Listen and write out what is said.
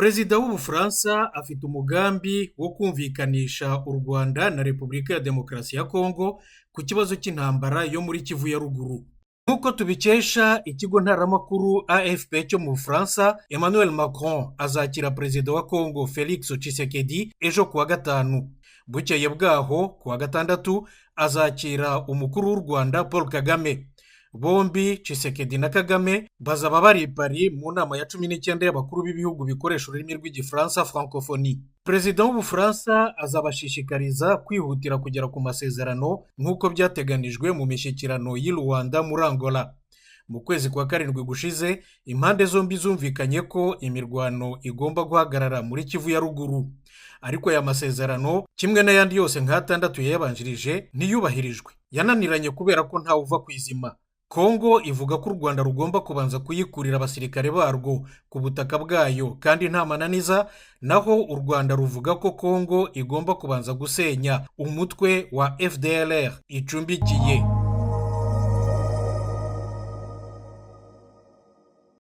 Perezida w'Ubufaransa afite umugambi wo kumvikanisha u Rwanda na Repubulika ya Demokarasi ya Kongo ku kibazo cy'intambara yo muri Kivu ya ruguru. Nk'uko tubikesha ikigo ntaramakuru AFP cyo mu Bufaransa, Emmanuel Macron azakira perezida wa Kongo Felix Tshisekedi ejo kuwa gatanu. Bukeye bwaho kuwa gatandatu azakira umukuru w'u Rwanda Paul Kagame. Bombi Tshisekedi na Kagame bazaba bari i Paris mu nama ya 19 y'abakuru b'ibihugu bikoresha ururimi rw'igifaransa francophonie. Perezida w'Ubufaransa azabashishikariza kwihutira kugera ku masezerano nk'uko byateganijwe mu mishyikirano y'i Rwanda muri Angola. Mu kwezi kwa karindwi gushize, impande zombi zumvikanye ko imirwano igomba guhagarara muri Kivu ya ruguru. Ariko aya masezerano kimwe n'ayandi yose nk'atandatu yayabanjirije ntiyubahirijwe, yananiranye kubera ko ntawe uva ku izima. Kongo ivuga ko u Rwanda rugomba kubanza kuyikurira abasirikare barwo ku butaka bwayo kandi nta mananiza, naho u Rwanda ruvuga ko Kongo igomba kubanza gusenya umutwe wa FDLR icumbikiye